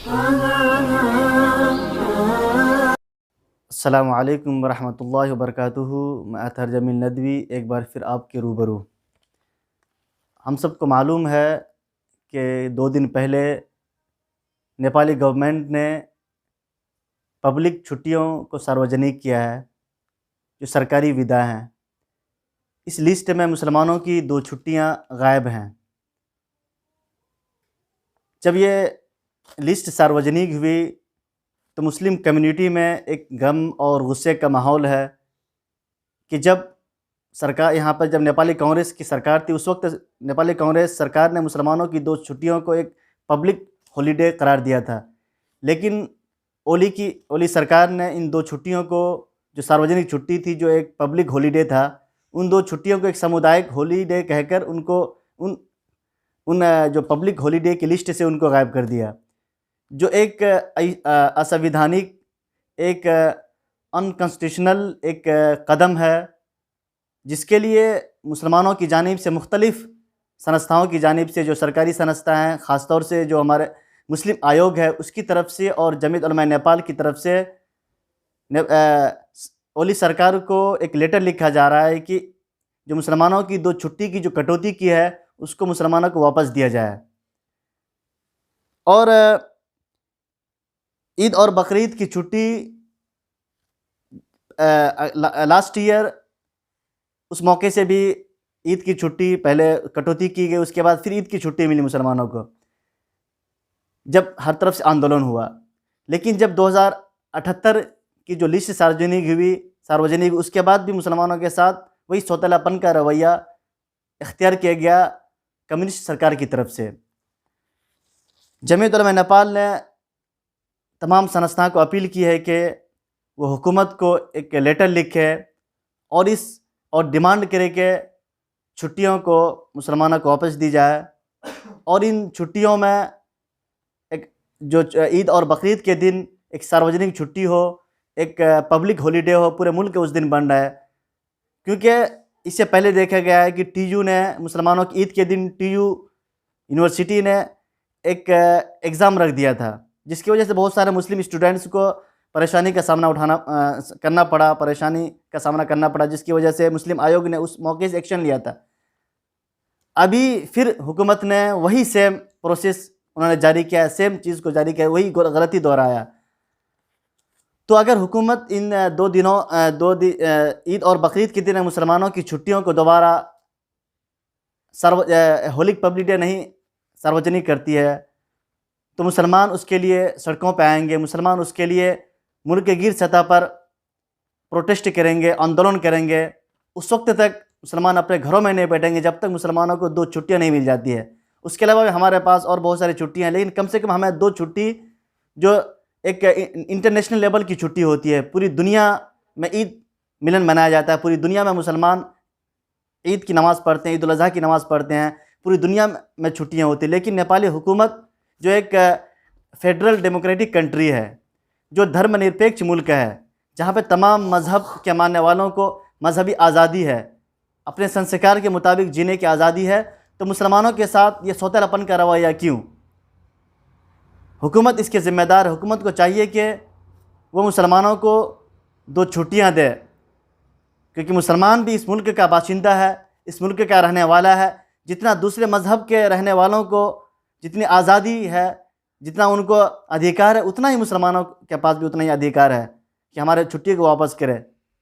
अस्सलामु अलैकुम वरहमतुल्लाहि वबरकातुहू। मैं अतहर जमील नदवी एक बार फिर आपके रूबरू। हम सबको मालूम है कि 2 दिन पहले नेपाली गवर्नमेंट ने पब्लिक छुट्टियों को सार्वजनिक किया है, जो सरकारी विदा हैं। इस लिस्ट में मुसलमानों की 2 छुट्टियां गायब हैं। जब ये लिस्ट सार्वजनिक हुई तो मुस्लिम कम्युनिटी में एक गम और गुस्से का माहौल है कि जब सरकार यहाँ पर जब नेपाली कांग्रेस की सरकार थी, उस वक्त नेपाली कांग्रेस सरकार ने मुसलमानों की 2 छुट्टियों को एक पब्लिक हॉलिडे करार दिया था। लेकिन ओली सरकार ने इन 2 छुट्टियों को, जो सार्वजनिक छुट्टी थी, जो एक पब्लिक हॉलिडे था, उन 2 छुट्टियों को एक सामुदायिक हॉलिडे कहकर उनको उन उन जो पब्लिक हॉलिडे की लिस्ट से उनको गायब कर दिया, जो एक असंवैधानिक, एक अनकॉन्स्टिट्यूशनल एक कदम है, जिसके लिए मुसलमानों की जानिब से मुख्तलिफ़ संस्थाओं की जानिब से, जो सरकारी संस्था हैं, ख़ास तौर से जो हमारे मुस्लिम आयोग है उसकी तरफ से और जमीयत उलमा नेपाल की तरफ से ओली सरकार को एक लेटर लिखा जा रहा है कि जो मुसलमानों की 2 छुट्टी की जो कटौती की है उसको मुसलमानों को वापस दिया जाए। और ईद और बकरीद की छुट्टी लास्ट ईयर उस मौके से भी ईद की छुट्टी पहले कटौती की गई, उसके बाद फिर ईद की छुट्टी मिली मुसलमानों को, जब हर तरफ से आंदोलन हुआ। लेकिन जब 2078 की जो लिस्ट सार्वजनिक हुई, उसके बाद भी मुसलमानों के साथ वही सौतेलापन का रवैया इख्तियार किया गया कम्युनिस्ट सरकार की तरफ से। जमीयत उलमा नेपाल ने तमाम संस्थाओं को अपील की है कि वो हुकूमत को एक लेटर लिखे और डिमांड करे कि छुट्टियों को मुसलमानों को वापस दी जाए, और इन छुट्टियों में एक जो ईद और बकरीद के दिन एक सार्वजनिक छुट्टी हो, एक पब्लिक हॉलिडे हो, पूरे मुल्क उस दिन बन रहा है। क्योंकि इससे पहले देखा गया है कि टीयू ने मुसलमानों की ईद के दिन टीयू यूनिवर्सिटी ने एक एग्ज़ाम रख दिया था, जिसकी वजह से बहुत सारे मुस्लिम स्टूडेंट्स को परेशानी का सामना करना पड़ा, जिसकी वजह से मुस्लिम आयोग ने उस मौके से एक्शन लिया था। अभी फिर हुकूमत ने वही सेम प्रोसेस उन्होंने जारी किया, सेम चीज़ को जारी किया, वही गलती दोहराया। तो अगर हुकूमत इन 2 दिनों ईद और बकरीद के दिन मुसलमानों की छुट्टियों को दोबारा होलिक पब्लिक डे नहीं सार्वजनिक करती है, तो मुसलमान उसके लिए सड़कों पर आएंगे, मुसलमान उसके लिए मुल्क के गिर सतह पर प्रोटेस्ट करेंगे, आंदोलन करेंगे। उस वक्त तक मुसलमान अपने घरों में नहीं बैठेंगे जब तक मुसलमानों को 2 छुट्टियां नहीं मिल जाती है। उसके अलावा हमारे पास और बहुत सारी छुट्टियां हैं, लेकिन कम से कम हमें 2 छुट्टी जो एक इंटरनेशनल लेवल की छुट्टी होती है, पूरी दुनिया में ईद मिलन मनाया जाता है, पूरी दुनिया में मुसलमान ईद की नमाज़ पढ़ते हैं, ईद उल अज़हा की नमाज़ पढ़ते हैं, पूरी दुनिया में छुट्टियाँ होती हैं। लेकिन नेपाली हुकूमत जो एक फेडरल डेमोक्रेटिक कंट्री है, जो धर्मनिरपेक्ष मुल्क है, जहाँ पे तमाम मज़हब के मानने वालों को मजहबी आज़ादी है, अपने संस्कार के मुताबिक जीने की आज़ादी है, तो मुसलमानों के साथ ये सौतेलापन का रवैया क्यों? हुकूमत इसके ज़िम्मेदार। हुकूमत को चाहिए कि वो मुसलमानों को 2 छुट्टियाँ दे, क्योंकि मुसलमान भी इस मुल्क का बाशिंदा है, इस मुल्क का रहने वाला है। जितना दूसरे मज़हब के रहने वालों को जितनी आज़ादी है, जितना उनको अधिकार है, उतना ही मुसलमानों के पास भी उतना ही अधिकार है कि हमारे छुट्टी को वापस करें।